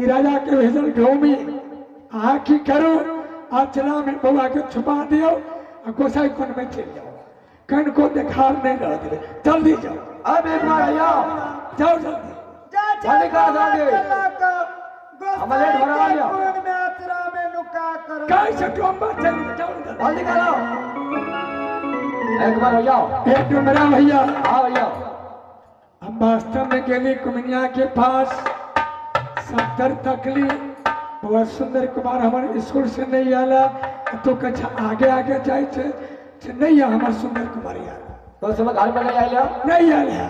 राजा के भेजल ढोमी आखी करो चला में बउआ के छुपा दियो गोसाई कुंड में चल जाओ कन को देखार नहीं रह दे जल्दी जाओ। अब एक बार भैया जाओ जल्दी जल्दी कर जाओगे हमारे घर आ जाओ में आसरा में नुका कर कैसे टोंबा चल जाओ जल्दी करो एक बार भैया एक मेरा भैया हाँ भैया हम वास्तव में गेली कुमिनिया के पास सत्तर तकली बहुत सुंदर कुमार हमारे स्कूल से नहीं आला तो कछ आगे आगे जाए छे नहीं आ हमारे सुंदर कुमार यार तो सुबह घर में नहीं आया नहीं आया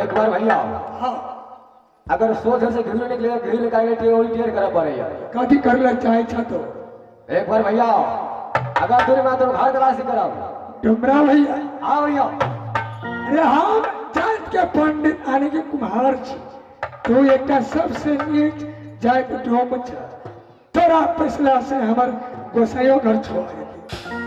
एक बार भैया हाँ अगर सोच से घिर निकले घिर निकाले तो वही टेर कर पड़ेगा कथी करला चाहे छा तो एक बार भैया अगर दूर में तो घर तलाशी कराओ डुमरा भैया हाँ भैया अरे हम जात के पंडित आने के कुम्हार छी तो एक सबसे नीच जात डोम छ तोरा फैसला से हमर गोसाइयो घर छोड़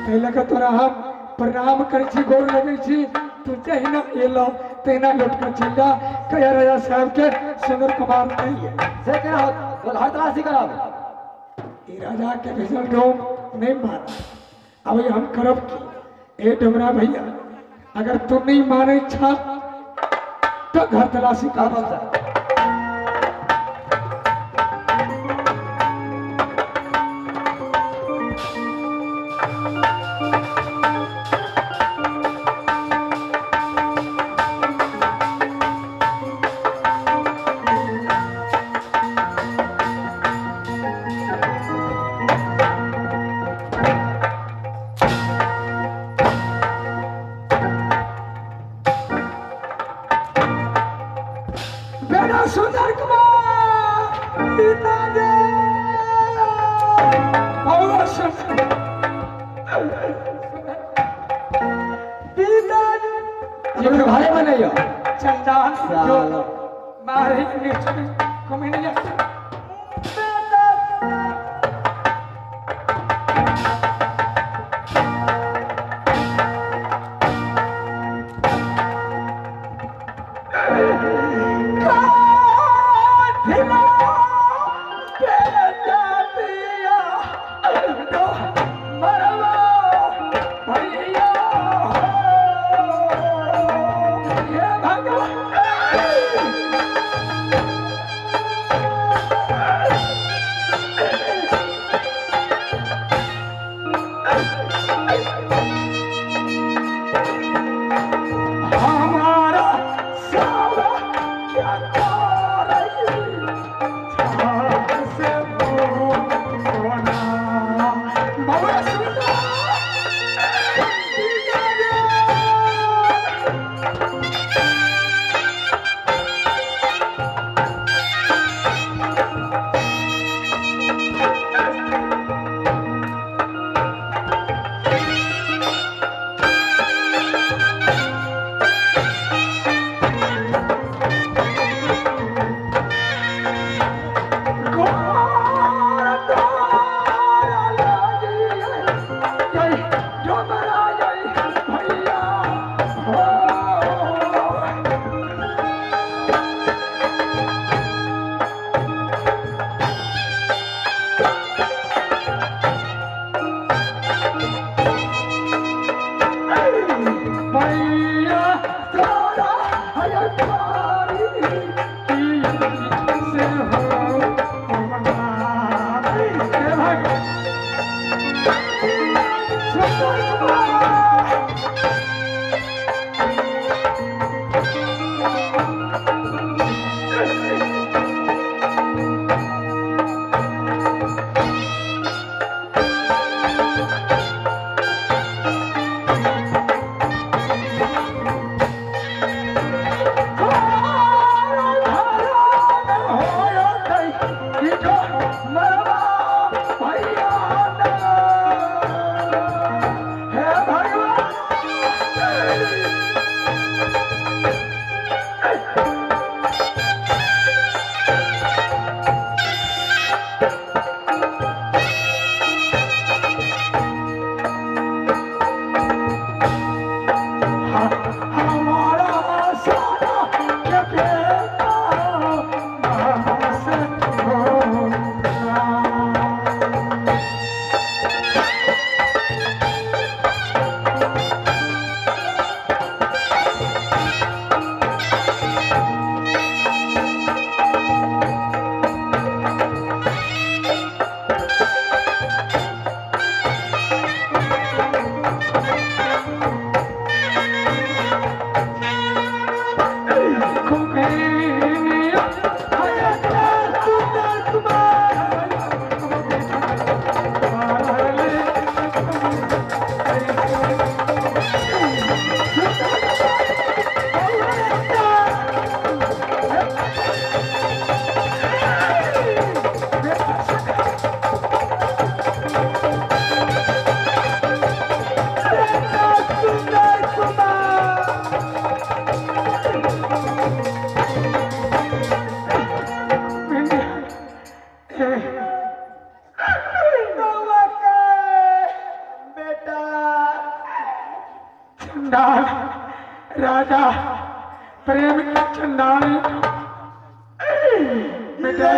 तै लगे तोरा हम प्रणाम कर छी गोर लगे छी तू जहिना एलो तहिना लौट कर चल जा कया राजा साहब के सुंदर कुमार नहीं है से क्या हो तो घर तलाशी कराओ ई राजा के भेजल डोम नहीं माना अब हम करब की ए डुमरा भैया अगर तुम नहीं माने छा तो घर तलाशी का कर बोलता बेटा सुंदर कुमार पिता दे बहुत सुंदर पिता ये मेरे भाई में नहीं हो चंदान जो सालो। मारे नीचे कमिनिया बेटा प्रेम की चंडाली बेटा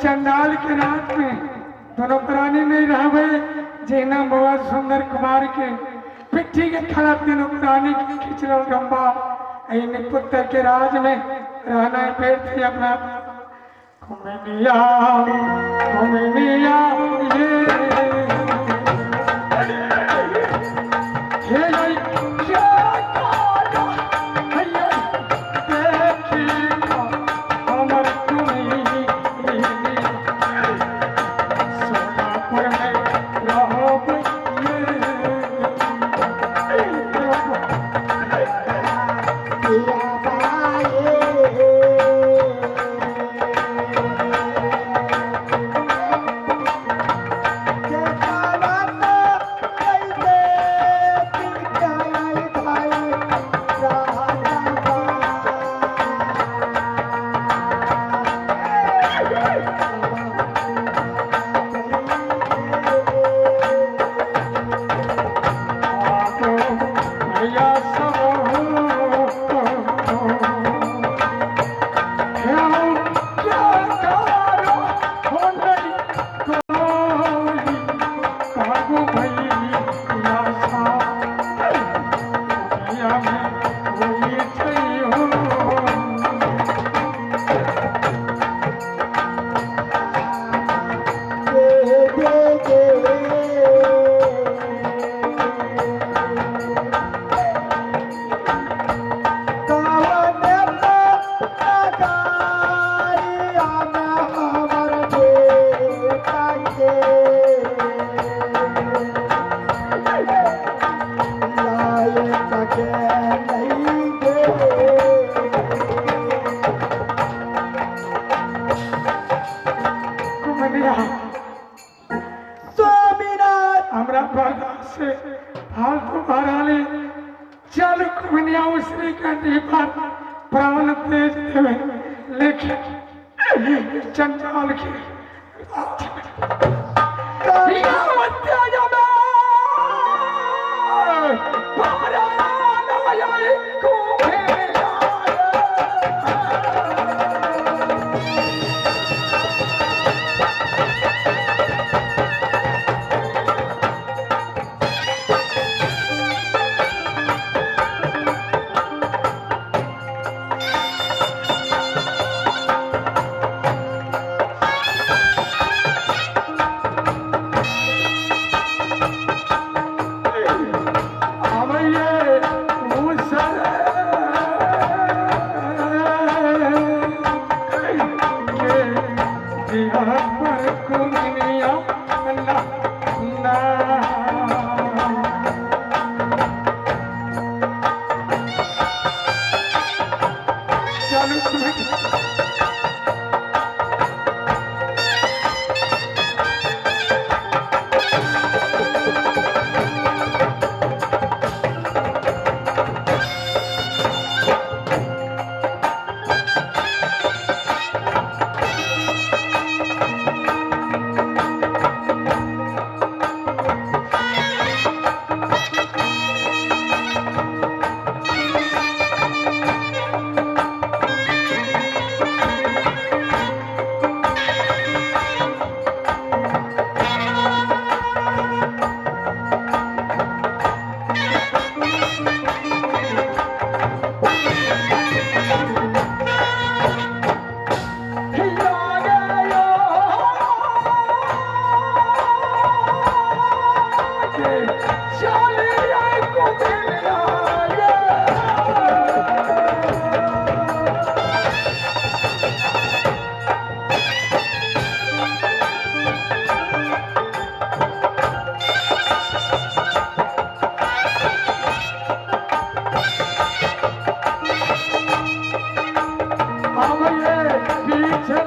चंडाल के रात में दोनों प्राणी नहीं रहे जेना बहुत सुंदर कुमार के पिट्ठी के खड़ा तीनों प्राणी की खिचड़ो गंबा पुत्र के राज में रहना पेड़ थे अपना कुमिनिया कुमिनिया प्राण तेज देवे लेकिन चंडाल के मत आ जा अब ये पीछे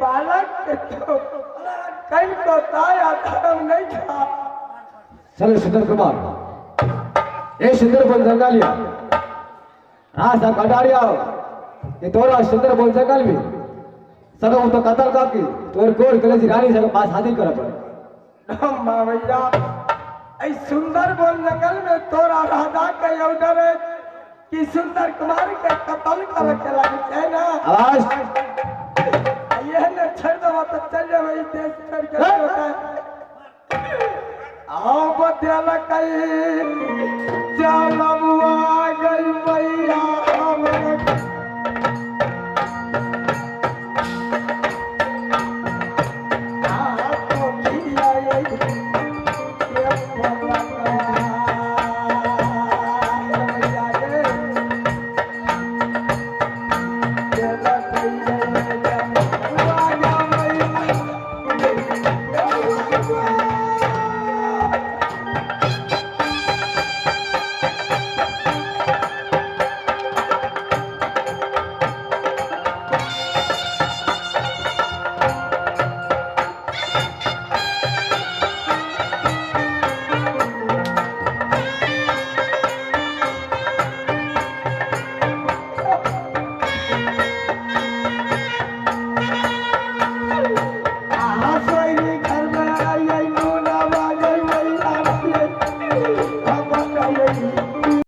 बालक के तो कहीं को ताया धर्म नहीं था। चलो सुंदर कुमार ए सुंदर बन जंगलिया हाँ सब कटारिया ये तोरा सुंदर बन जंगल में सगो वो तो कतल का की तोर कोर कलेजी रानी सगो पास हाजिर कर पड़े माँ भैया ऐ सुंदर बोल जंगल में तोरा राधा के ऑर्डर है कि सुंदर कुमार के कत्ल करे के लगे है ना। आवाज ये ने छोड़ दो तो चल जाओ इस देश छोड़ के होता है। आओ बदला कहीं चल बुआ गई